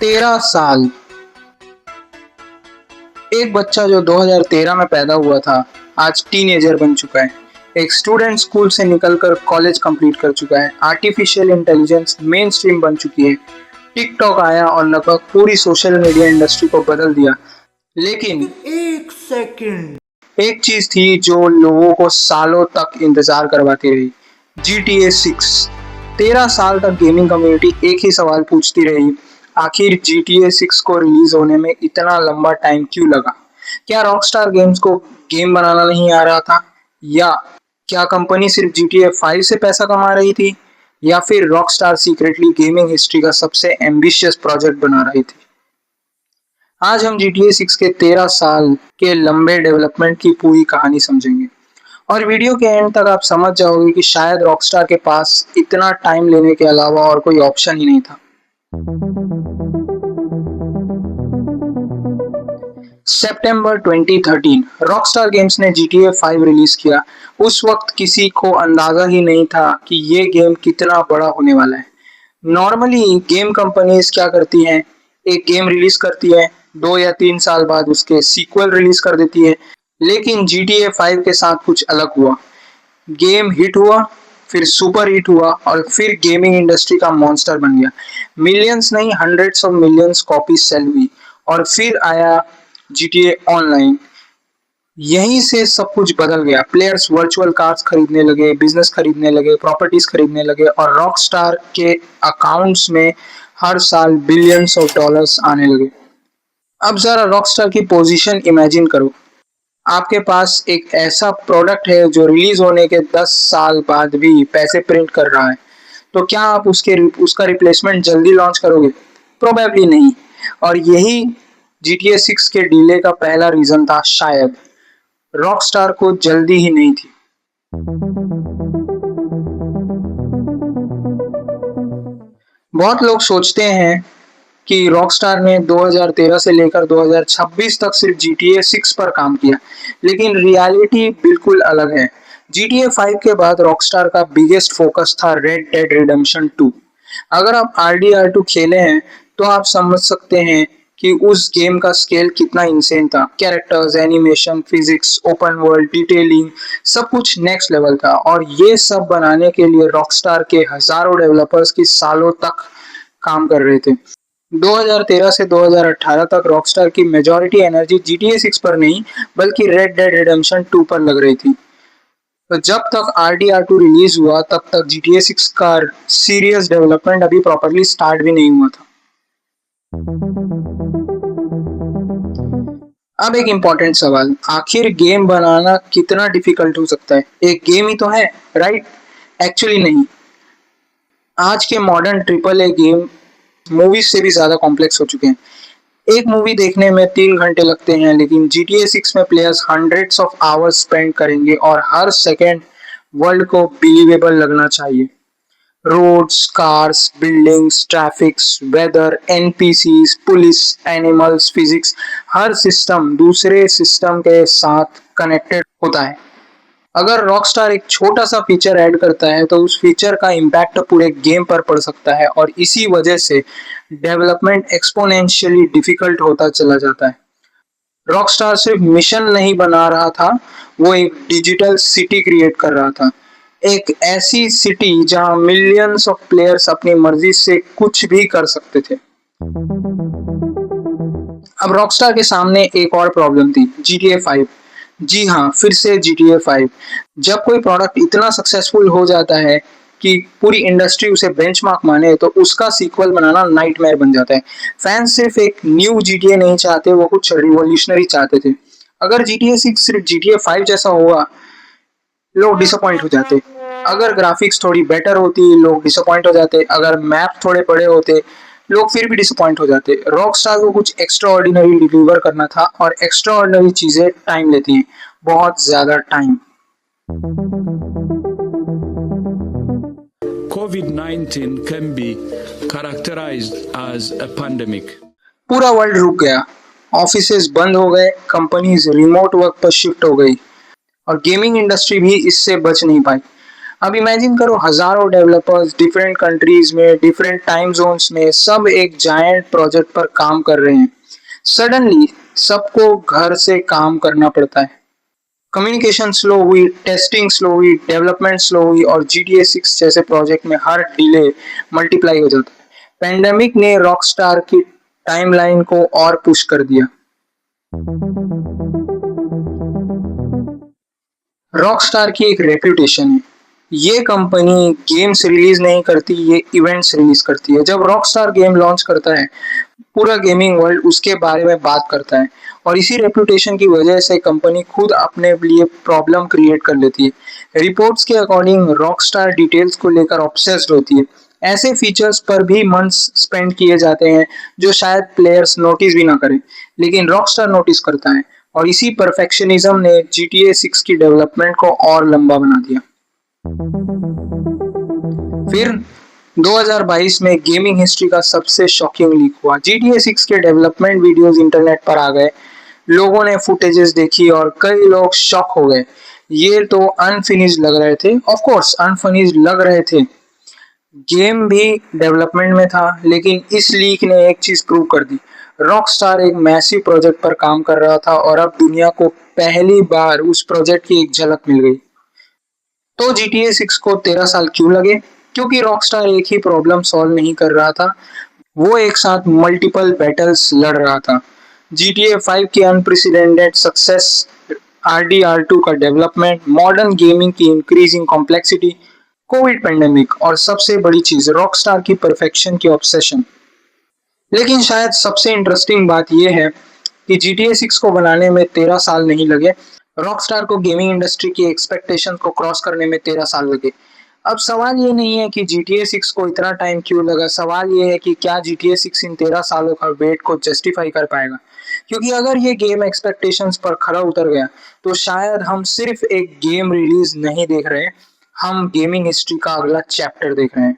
13 साल। एक बच्चा जो 2013 में पैदा हुआ था आज टीनेजर बन चुका है। एक स्टूडेंट स्कूल से निकलकर कॉलेज कंप्लीट कर चुका है। आर्टिफिशियल इंटेलिजेंस मेन स्ट्रीम बन चुकी है। टिकटॉक आया और लगभग पूरी सोशल मीडिया इंडस्ट्री को बदल दिया। लेकिन एक सेकंड, एक चीज थी जो लोगों को सालों तक इंतजार करवाती रही, GTA 6। 13 साल तक गेमिंग कम्युनिटी एक ही सवाल पूछती रही, आखिर GTA 6 को रिलीज होने में इतना लंबा टाइम क्यों लगा? क्या रॉकस्टार गेम्स को गेम बनाना नहीं आ रहा था, या क्या कंपनी सिर्फ GTA 5 से पैसा कमा रही थी, या फिर रॉकस्टार सीक्रेटली गेमिंग हिस्ट्री का सबसे एम्बिशियस प्रोजेक्ट बना रही थी? आज हम GTA 6 के 13 साल के लंबे डेवलपमेंट की पूरी कहानी समझेंगे, और वीडियो के एंड तक आप समझ जाओगे कि शायद रॉकस्टार के पास इतना टाइम लेने के अलावा और कोई ऑप्शन ही नहीं था। सितंबर 2013 रॉकस्टार गेम्स ने GTA 5 रिलीज किया। उस वक्त किसी को अंदाजा ही नहीं था कि ये गेम कितना बड़ा होने वाला है। नॉर्मली गेम कंपनीज क्या करती हैं, एक गेम रिलीज करती है, 2 या 3 साल बाद उसके सीक्वल रिलीज कर देती है। लेकिन GTA 5 के साथ कुछ अलग हुआ। गेम हिट हुआ, फिर सुपर हिट हुआ, और फिर गेमिंग इंडस्ट्री का मॉन्स्टर बन गया। मिलियंस नहीं, hundreds of millions copies sale हुई, और फिर आया GTA ऑनलाइन। यहीं से सब कुछ बदल गया। प्लेयर्स वर्चुअल कार्स खरीदने लगे, बिजनेस खरीदने लगे, प्रॉपर्टीज खरीदने लगे, और रॉकस्टार के अकाउंट्स में हर साल बिलियंस ऑफ डॉलर्स आने लगे। अब जरा रॉकस्टार की पोजीशन इमेजिन करो। आपके पास एक ऐसा प्रोडक्ट है जो रिलीज होने के 10 साल बाद भी पैसे प्रिंट कर रहा है। तो क्या आप उसका रिप्लेसमेंट जल्दी लॉन्च करोगे? प्रोबेबली नहीं। और यही GTA 6 के डिले का पहला रीजन था। शायद रॉकस्टार को जल्दी ही नहीं थी। बहुत लोग सोचते हैं कि रॉकस्टार ने 2013 से लेकर 2026 तक सिर्फ GTA 6 पर काम किया, लेकिन रियलिटी बिल्कुल अलग है। GTA 5 के बाद रॉकस्टार का बिगेस्ट फोकस था रेड डेड रिडेम्पशन 2। अगर आप RDR2 खेले हैं तो आप समझ सकते हैं कि उस गेम का स्केल कितना इंसेन था। Characters, animation, physics, open world, detailing, सब कुछ नेक्स्ट लेवल था, और ये सब बनाने के लिए रॉकस्टार के हजारों डेवलपर्स की सालों तक काम कर रहे थे। 2013 से 2018 तक रॉकस्टार की मेजॉरिटी एनर्जी GTA 6 पर नहीं, बल्कि रेड डेड रिडेम्पशन 2 पर लग रही थी। तो जब तक RDR2 रिलीज हुआ तब तक GTA 6 का सीरियस डेवलपमेंट अभी प्रॉपरली स्टार्ट भी नहीं हुआ था। अब एक इम्पोर्टेंट सवाल, आखिर गेम बनाना कितना डिफिकल्ट हो सकता है? एक गेम ही तो है, राइट? एक्चुअली नहीं। आज के modern triple A game movies से भी ज्यादा कॉम्प्लेक्स हो चुके हैं। एक मूवी देखने में 3 घंटे लगते हैं, लेकिन GTA 6 में players hundreds of hours spend करेंगे, और हर सेकेंड वर्ल्ड को बिलीवेबल लगना चाहिए। Roads, cars, buildings, traffics, weather, NPCs, police, animals, physics, हर सिस्टम दूसरे सिस्टम के साथ कनेक्टेड होता है। अगर रॉकस्टार एक छोटा सा फीचर ऐड करता है तो उस फीचर का इम्पैक्ट पूरे गेम पर पड़ सकता है, और इसी वजह से डेवलपमेंट एक्सपोनेंशियली डिफिकल्ट होता चला जाता है। रॉकस्टार सिर्फ मिशन नहीं बना रहा था, वो एक डिजिटल सिटी क्रिएट कर रहा था। एक ऐसी सिटी जहां मिलियंस ऑफ प्लेयर्स अपनी मर्जी से कुछ भी कर सकते थे। अब रॉकस्टार के सामने एक और प्रॉब्लम थी, GTA 5। जी हाँ, फिर से GTA 5। जब कोई प्रोडक्ट इतना सक्सेसफुल हो जाता है कि पूरी इंडस्ट्री उसे बेंचमार्क माने, तो उसका सीक्वल बनाना नाइटमेयर बन जाता है। फैंस सिर्फ एक न्यू GTA नहीं चाहते, वो कुछ रिवॉल्यूशनरी चाहते थे। अगर GTA 6 सिर्फ GTA 5 जैसा हुआ, लोग डिसअपॉइंट हो जाते। अगर ग्राफिक्स थोड़ी बेटर होती, लोग डिसअपॉइंट हो जाते। अगर मैप थोड़े बड़े होते, लोग फिर भी डिसअपॉइंट हो जाते। रॉकस्टार को कुछ एक्स्ट्रा ऑर्डिनरी डिलीवर करना था, और एक्स्ट्रा ऑर्डिनरी चीजें टाइम लेती हैं, बहुत ज्यादा time. COVID-19 can be characterized as a pandemic. पूरा वर्ल्ड रुक गया, ऑफिसेज बंद हो गए, कंपनीज रिमोट वर्क पर शिफ्ट हो गई, और गेमिंग इंडस्ट्री भी इससे बच नहीं पाई। अब इमेजिन करो हजारों डेवलपर्स डिफरेंट कंट्रीज में, डिफरेंट टाइम जोन्स में, सब एक जायंट प्रोजेक्ट पर काम कर रहे हैं। सडनली सबको घर से काम करना पड़ता है। कम्युनिकेशन स्लो हुई, टेस्टिंग स्लो हुई, डेवलपमेंट स्लो हुई और GTA 6 जैसे प्रोजेक्ट में हर डिले मल्टीप्लाई हो जाता है। पेंडेमिक ने रॉकस्टार की टाइमलाइन को और पुश कर दिया। रॉकस्टार की एक रेप्यूटेशन है, ये कंपनी गेम्स रिलीज नहीं करती, ये इवेंट्स रिलीज करती है। जब रॉकस्टार गेम लॉन्च करता है, पूरा गेमिंग वर्ल्ड उसके बारे में बात करता है और इसी रेप्यूटेशन की वजह से कंपनी खुद अपने लिए प्रॉब्लम क्रिएट कर लेती है। रिपोर्ट्स के अकॉर्डिंग रॉकस्टार डिटेल्स को लेकर ऑब्सेस्ड होती है। ऐसे फीचर्स पर भी मंथ्स स्पेंड किए जाते हैं जो शायद प्लेयर्स नोटिस भी ना करें, लेकिन रॉकस्टार नोटिस करता है और इसी परफेक्शनिज्म ने GTA 6 की डेवलपमेंट को और लंबा बना दिया। फिर 2022 में गेमिंग हिस्ट्री का सबसे शॉकिंग लीक हुआ। GTA 6 के डेवलपमेंट वीडियोस इंटरनेट पर आ गए, लोगों ने फुटेजेस देखी और कई लोग शॉक हो गए। ये तो अनफिनिश्ड लग रहे थे, ऑफ कोर्स अनफिनिश्ड लग रहे थे, गेम भी डेवलपमेंट में था, लेकिन इस लीक ने एक चीज प्रूव कर दी, रॉकस्टार एक मैसिव प्रोजेक्ट पर काम कर रहा था और अब दुनिया को पहली बार उस प्रोजेक्ट की एक झलक मिल गई। तो GTA 6 को 13 साल क्यों लगे? क्योंकि रॉकस्टार एक ही प्रॉब्लम सॉल्व नहीं कर रहा था, वो एक साथ मल्टीपल बैटल्स लड़ रहा था। GTA 5 की अनप्रेसिडेंटेड सक्सेस, RDR2 का डेवलपमेंट, मॉडर्न गेमिंग की इंक्रीजिंग कॉम्प्लेक्सिटी, कोविड पेंडेमिक और सबसे बड़ी चीज रॉकस्टार की परफेक्शन की ऑब्सेशन। लेकिन शायद सबसे इंटरेस्टिंग बात यह है कि GTA 6 को बनाने में 13 साल नहीं लगे, रॉकस्टार को गेमिंग इंडस्ट्री की एक्सपेक्टेशन को क्रॉस करने में 13 साल लगे। अब सवाल ये नहीं है कि GTA 6 को इतना टाइम क्यों लगा, सवाल ये है कि क्या GTA 6 इन 13 सालों का वेट को जस्टिफाई कर पाएगा। क्योंकि अगर ये गेम एक्सपेक्टेशंस पर खरा उतर गया तो शायद हम सिर्फ एक गेम रिलीज नहीं देख रहे, हम गेमिंग हिस्ट्री का अगला चैप्टर देख रहे हैं।